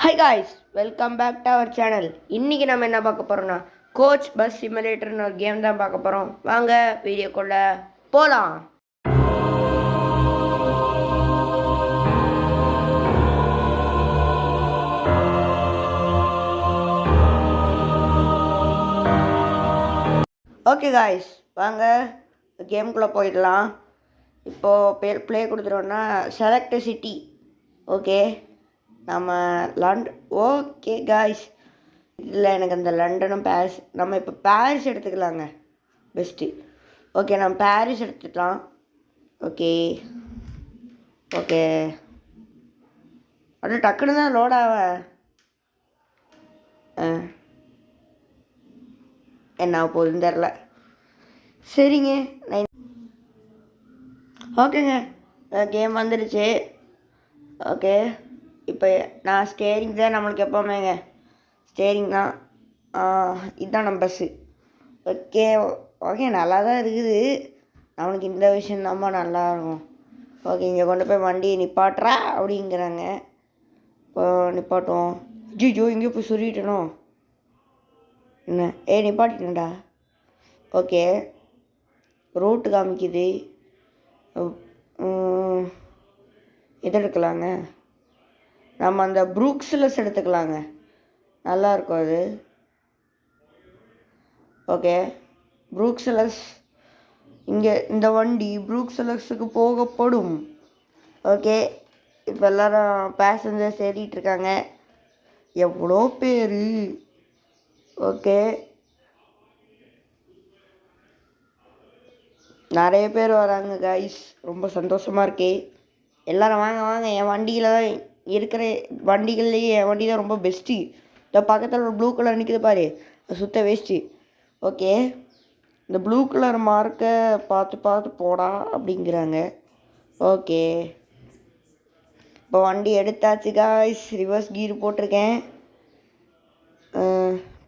Hi guys, welcome back to our channel. இன்றைக்கி நம்ம என்ன பார்க்க போகிறோம்னா கோச் பஸ் சிமுலேட்டர்னு ஒரு கேம் தான் பார்க்க போகிறோம். வாங்க வீடியோக்குள்ள போகலாம். ஓகே காய்ஸ், வாங்க கேமுக்குள்ளே போயிடலாம். இப்போது ப்ளே கொடுத்துட்டோன்னா செலக்ட் சிட்டி. ஓகே, நம்ம ஓகே காய்ஸ், இதில் எனக்கு அந்த லண்டனும் பாரிஸ், நம்ம இப்போ பாரிஸ் எடுத்துக்கலாங்க, பெஸ்ட்டு. ஓகே, நம்ம பாரிஸ் எடுத்துக்கலாம். ஓகே ஓகே, அப்படியே டக்குன்னு தான் லோட் ஆக என்ன போகுதுன்னு தெரில. சரிங்க, ஓகேங்க, கேம் வந்துடுச்சு. ஓகே, இப்போ நான் ஸ்டேரிங் தான் நம்மளுக்கு எப்போவுமேங்க, ஸ்டேரிங் தான். இதுதான் நம்ம பஸ்ஸு. ஓகே ஓகே, நல்லா தான் இருக்குது. நம்மளுக்கு இந்த விஷயம் தான்மா நல்லா இருக்கும். ஓகே, இங்கே கொண்டு போய் வண்டியை நிப்பாட்டுறா அப்படிங்கிறாங்க. இப்போ நிப்பாட்டுவோம். ஜிஜோ, இங்கே போய் சொல்லிட்டணும் என்ன? நிப்பாட்டிட்டேன்டா. ஓகே, ரோட்டு காமிக்குது. எது எடுக்கலாங்க? நம்ம அந்த ப்ரூக்ஸ்லெஸ் எடுத்துக்கலாங்க, நல்லாயிருக்கும் அது. ஓகே, ப்ரூக்ஸ்லெஸ், இங்கே இந்த வண்டி ப்ரூக்ஸ்லெஸ்ஸுக்கு போகப்படும். ஓகே, இப்போ எல்லோரும் பேசஞ்சர்ஸ் ஏறிட்டுருக்காங்க. எவ்வளோ பேர்! ஓகே, நிறைய பேர் வராங்க காய்ஸ், ரொம்ப சந்தோஷமாக இருக்கே. எல்லோரும் வாங்க வாங்க, என் வண்டியில் தான் இருக்கிற வண்டிகள்லேயே என் வண்டி தான் ரொம்ப பெஸ்ட்டு. இந்த பக்கத்தில் ஒரு ப்ளூ கலர் நிற்குது பாரு, அது சுத்த வேஸ்ட்டு. ஓகே, இந்த ப்ளூ கலர் மார்க்கை பார்த்து பார்த்து போடா அப்படிங்கிறாங்க. ஓகே, இப்போ வண்டி எடுத்தாச்சு காய்ஸ், ரிவர்ஸ் கீர் போட்டிருக்கேன்.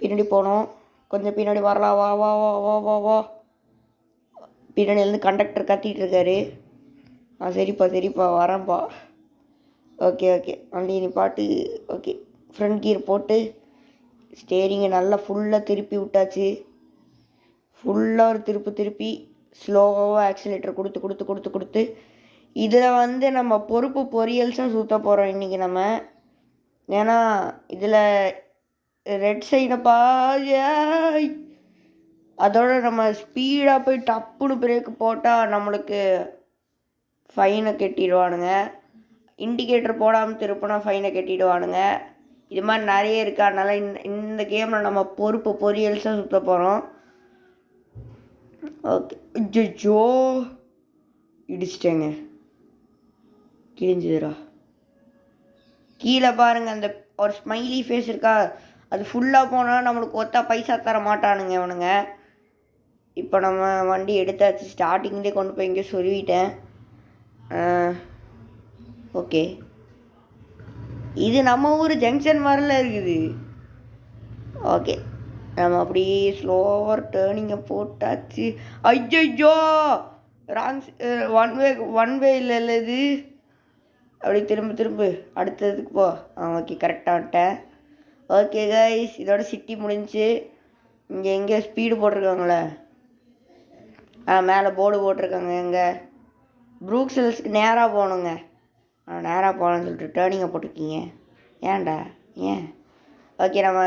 பின்னாடி போனோம், கொஞ்சம் பின்னாடி வரலாம். வா வா வா வா வா வா. பின்னாடியிலேருந்து கண்டக்டர் கத்திகிட்டு இருக்காரு. சரிப்பா சரிப்பா வரேன்ப்பா. ஓகே ஓகே, வண்டி நிப்பாட்டு. ஓகே, ஃப்ரண்ட் கீர் போட்டு ஸ்டேரிங்கை நல்லா ஃபுல்லாக திருப்பி விட்டாச்சு. ஃபுல்லாக ஒரு திருப்பி ஸ்லோவாக ஆக்சிலேட்டர் கொடுத்து கொடுத்து கொடுத்து கொடுத்து இதில் நம்ம பொறுப்பு பொரியல்ஸாக சுற்ற போகிறோம் இன்றைக்கி நம்ம. ஏன்னா இதில் ரெட் சைடை அதோட நம்ம ஸ்பீடாக போய் டப்புன்னு பிரேக்கு போட்டால் நம்மளுக்கு ஃபைனை கட்டிடுவானுங்க. இண்டிகேட்டர் போடாமல் திருப்பினா ஃபைனை கட்டிடுவானுங்க. இது மாதிரி நிறைய இருக்கு. அதனால் இந்த கேமில் நம்ம பொறுப்பு பொரியல்ஸாக சுற்ற போகிறோம். ஓகே, ஜோ இடிச்சிட்டேங்க, கிழிஞ்சுதுரா. கீழே பாருங்கள், அந்த ஒரு ஸ்மைலி ஃபேஸ் இருக்கா, அது ஃபுல்லாக போனால் நம்மளுக்கு ஒத்தா பைசா தர மாட்டானுங்க அவனுங்க. இப்போ நம்ம வண்டி எடுத்தாச்சு, ஸ்டார்டிங்லேயே கொண்டு போய் இங்கே சொல்லிவிட்டேன். ஓகே, இது நம்ம ஊர் ஜங்ஷன் மாதிரிலாம் இருக்குது. ஓகே, நம்ம அப்படியே ஸ்லோவர் டேர்னிங்கை போட்டாச்சு. ஐயோ, ராங்ஸ் ஒன் வே இல்லை இது. அப்படி திரும்ப அடுத்ததுக்கு போ. ஓகே, கரெக்டாக வந்துட்டேன். ஓகே கைஸ், இதோட சிட்டி முடிஞ்சு. இங்கே எங்கே ஸ்பீடு போட்டிருக்காங்களே, மேலே போர்டு போட்டிருக்காங்க. எங்கே ப்ரூக்ஸல்ஸ்க்கு நேராக போகணுங்க. நேராக போகணுன்னு சொல்லிட்டு டேர்னிங்கை போட்டிருக்கீங்க, ஏன்டா ஏன்? ஓகே, நம்ம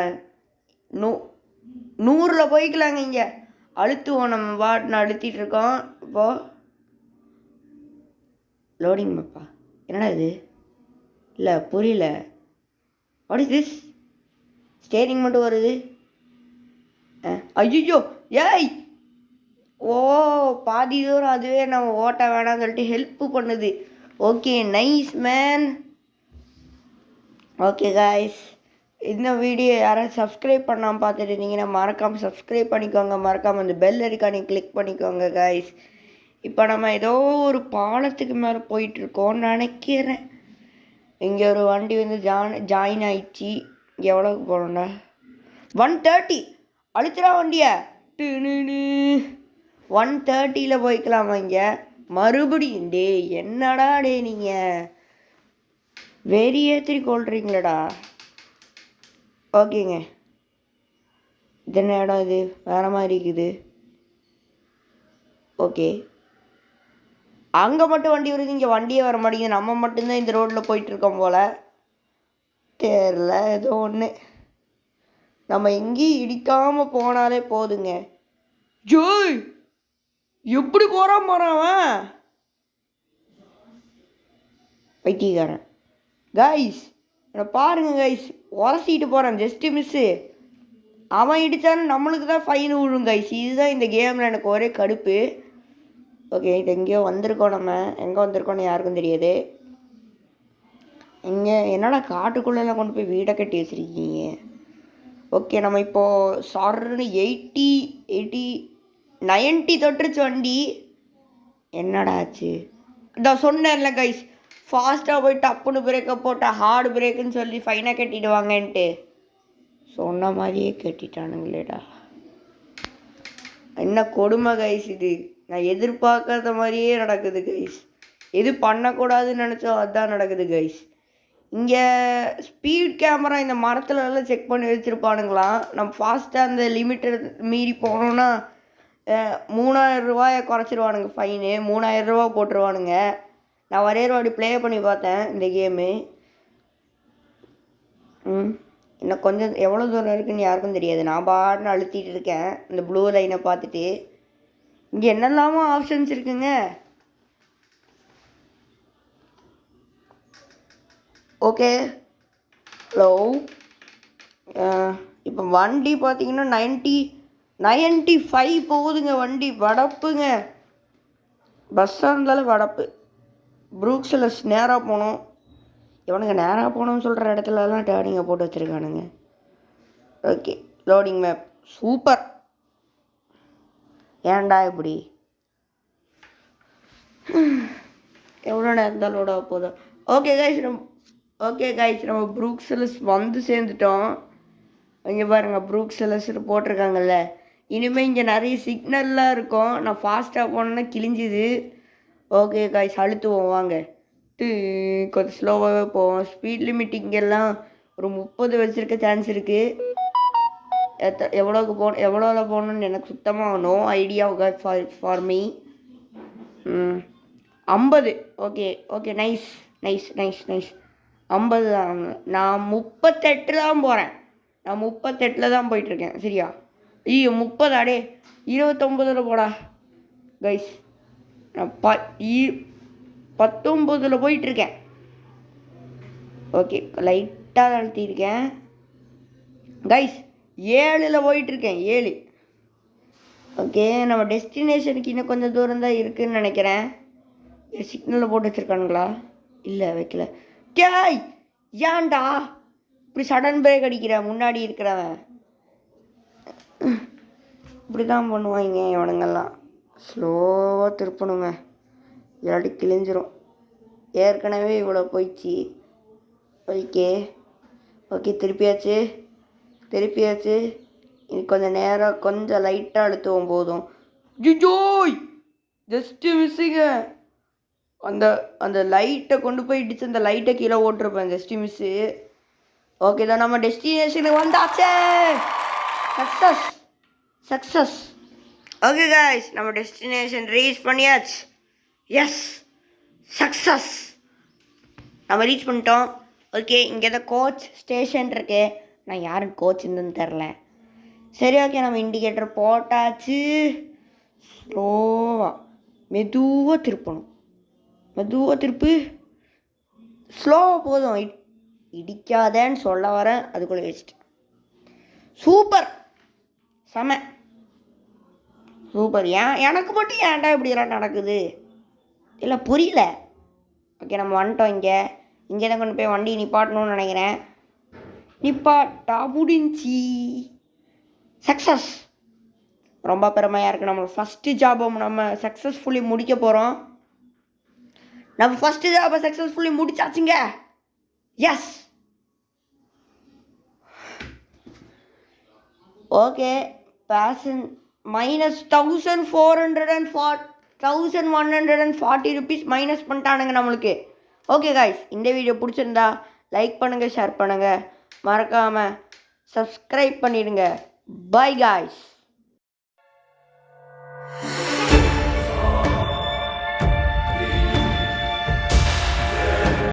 100 போய்க்கலாங்க. இங்கே அழுத்துவோம், நம்ம வாட்னு அழுத்திட்டு இருக்கோம். இப்போது லோடிங் மேப்பா, என்னடா இது? இல்லை புரியல, வாட் இஸ் திஸ்? ஸ்டேரிங் மட்டும் வருது. ஐயோ, ஏய், ஓ, பாதி தூரம் அதுவே நம்ம ஓட்ட வேணாம்னு சொல்லிட்டு ஹெல்ப்பு பண்ணுது. Okay, nice man. Okay guys, இந்த வீடியோ யாராவது சப்ஸ்கிரைப் பண்ணாமல் பார்த்துட்டு இருந்தீங்கன்னா மறக்காமல் சப்ஸ்கிரைப் பண்ணிக்கோங்க. மறக்காமல் அந்த பெல் ஐக்கானை கிளிக் பண்ணிக்கோங்க காய்ஸ். இப்போ நம்ம ஏதோ ஒரு பாலத்துக்கு மேலே போயிட்டுருக்கோன்னு நினைக்கிறேன். இங்கே ஒரு வண்டி ஜாயின் ஆயிடுச்சு. இங்கே எவ்வளோக்கு போகணும்டா? 130. அழுத்துறா வண்டியை. 130 போய்க்கலாமா? இங்கே மறுபடியும் என்னடா நீங்கள் வெறி ஏற்றி கொள்றீங்களடா. ஓகேங்க. இது என்ன இடம் இது? வேறு மாதிரி இருக்குது. ஓகே, அங்கே மட்டும் வண்டி வருது, இங்கே வண்டியே வர மாட்டேங்குது. நம்ம மட்டும்தான் இந்த ரோட்டில் போயிட்டுருக்கோம் போல். தெரில, ஏதோ ஒன்று. நம்ம எங்கேயும் இடிக்காமல் போனாலே போதுங்க. ஜோய், எப்படி போகிறான் அவன் பைத்தியக்காரன். கைஸ் என்னை பாருங்க கைஸ், உரசிட்டு போகிறான். Just miss. அவன் இடித்தாலும் நம்மளுக்கு தான் ஃபைன் விழும் கைஸ். இதுதான் இந்த கேமில் எனக்கு ஒரே கடுப்பு. ஓகே, இது எங்கேயோ வந்திருக்கோம். நம்ம எங்கே வந்திருக்கோன்னு யாருக்கும் தெரியாது. இங்கே என்னடா காட்டுக்குள்ளெல்லாம் கொண்டு போய் வீடை கட்டி வச்சுருக்கீங்க. ஓகே, நம்ம இப்போது சார்னு 90 தொட்டுருச்சு வண்டி. என்னடா ஆச்சு? இதான் சொன்னேன்ல கைஸ், ஃபாஸ்ட்டாக போய் டப்புன்னு பிரேக்கை போட்டால் ஹார்டு பிரேக்குன்னு சொல்லி ஃபைனாக கட்டிடுவாங்கன்ட்டு. சொன்ன மாதிரியே கட்டிட்டானுங்களேடா. என்ன கொடுமை கைஸ் இது. நான் எதிர்பார்க்காத மாதிரியே நடக்குது கைஸ். எது பண்ணக்கூடாதுன்னு நினச்சோம் அதுதான் நடக்குது கைஸ். இங்கே ஸ்பீட் கேமரா இந்த மரத்துலலாம் செக் பண்ணி வச்சுருப்பானுங்களாம். நம்ம ஃபாஸ்ட்டாக அந்த லிமிட்டை மீறி போனோன்னா 3000 ரூபாயை குறைச்சிருவானுங்க ஃபைனு. 3000 ரூபா போட்டுருவானுங்க. நான் ஒரே வாட்டி ப்ளே பண்ணி பார்த்தேன் இந்த கேமு. இன்னும் கொஞ்சம் எவ்வளோ தூரம் இருக்குதுன்னு யாருக்கும் தெரியாது. நான் பாட்டுன்னு அழுத்திட்டு இருக்கேன் இந்த ப்ளூ லைனை பார்த்துட்டு. இங்கே என்னெல்லாமோ ஆப்ஷன்ஸ் இருக்குங்க. Okay, hello. இப்போ வண்டி பார்த்தீங்கன்னா 95 போகுதுங்க வண்டி. வடப்புங்க, பஸ்ஸாக இருந்தாலும் வடப்பு. ப்ரூக்ஸில் நேராக போகணும். இவனுங்க நேராக போகணும்னு சொல்கிற இடத்துலலாம் டேர்னிங்கை போட்டு வச்சுருக்கானுங்க. Okay, loading map super. ஏன்டா இப்படி எவ்வளோ நேரம் தான் லோடாக போதும். ஓகே கைஸ், நம்ம ப்ரூக்ஸெல்லஸ் வந்து சேர்ந்துட்டோம். இங்கே பாருங்கள், ப்ரூக்ஸெல்லஸ் போட்டிருக்காங்கல்ல. இனிமேல் இங்கே நிறைய சிக்னல்லாம் இருக்கும். நான் ஃபாஸ்ட்டாக போனேன்னா கிழிஞ்சிது. ஓகே கைஸ், அழுத்துவோம் வாங்க. கொஞ்சம் ஸ்லோவாகவே போவோம். ஸ்பீட் லிமிட் இங்கெல்லாம் ஒரு 30 வச்சுருக்க சான்ஸ் இருக்குது. எவ்வளோல போகணுன்னு எனக்கு சுத்தமாக no idea for me. 50. Okay nice. 50 தான். நான் 38 தான் போகிறேன். நான் 38 தான் போயிட்டுருக்கேன். சரியா? ஐயோ 30 அடே 29 போடா கைஸ். நான் 19 போயிட்டுருக்கேன். ஓகே, லைட்டாக அழுத்தியிருக்கேன் கைஸ். 7 போயிட்டுருக்கேன். 7. ஓகே, நம்ம டெஸ்டினேஷனுக்கு இன்னும் கொஞ்சம் தூரம் தான் இருக்குதுன்னு நினைக்கிறேன். சிக்னலில் போட்டு வச்சுருக்கானுங்களா? இல்லை, வைக்கல. கேய், ஏன்டா இப்படி சடன் பிரேக் அடிக்கிற? முன்னாடி இருக்கிறவன் இப்படி தான் பண்ணுவாங்க இவனுங்கெல்லாம். ஸ்லோவாக திருப்பணுங்க, இல்லாட்டி கிழிஞ்சிரும். ஏற்கனவே இவ்வளோ போயிடுச்சு. ஓகே திருப்பியாச்சு. இனி கொஞ்சம் நேரம் கொஞ்சம் லைட்டாக அழுத்துவோம் போதும். ஜிஜோய், ஜஸ்ட்டு மிஸ்ஸுங்க. அந்த லைட்டை கொண்டு போய் இடிச்சு அந்த லைட்டை கீழே ஓட்டிருப்பேன். Just miss. ஓகே தான், நம்ம டெஸ்டினேஷனுக்கு வந்தாச்சே. சக்ஸஸ். ஓகே கைஸ், நம்ம டெஸ்டினேஷன் ரீச் பண்ணியாச்சு. Yes, success. நம்ம ரீச் பண்ணிட்டோம். ஓகே, இங்கே தான் கோச் ஸ்டேஷன் இருக்கு. நான் யாரும் கோச் இருந்துன்னு தெரில. சரி, ஓகே, நம்ம இண்டிகேட்டர் போட்டாச்சு. ஸ்லோவாக மெதுவாக திருப்பு. ஸ்லோவாக போதும், இடிக்காதேன்னு சொல்ல வரேன். அதுக்குள்ளே வச்சுட்டேன். சூப்பர், செம சூப்பர். எனக்கு மட்டும் ஏன்டா இப்படியெல்லாம் நடக்குது? இல்லை, புரியல. ஓகே, நம்ம வந்துட்டோம். இங்கே தான் கொண்டு போய் வண்டி நிப்பாட்டணும்னு நினைக்கிறேன். நிப்பாட்டா முடிஞ்சி. சக்ஸஸ். ரொம்ப பெருமையாக இருக்குது. நம்ம ஃபஸ்ட்டு ஜாபை நம்ம சக்ஸஸ்ஃபுல்லி முடிக்க போகிறோம். நம்ம ஃபஸ்ட்டு ஜாபை சக்ஸஸ்ஃபுல்லி முடிச்சாச்சுங்க. Yes. Okay, minus 1140 rupees minus பண்ணிட்டானுங்க நம்மளுக்கு. ஓகே காய்ஸ், இந்த வீடியோ பிடிச்சிருந்தா லைக் பண்ணுங்கள், ஷேர் பண்ணுங்கள், மறக்காமல் சப்ஸ்கிரைப் பண்ணிடுங்க. Bye guys.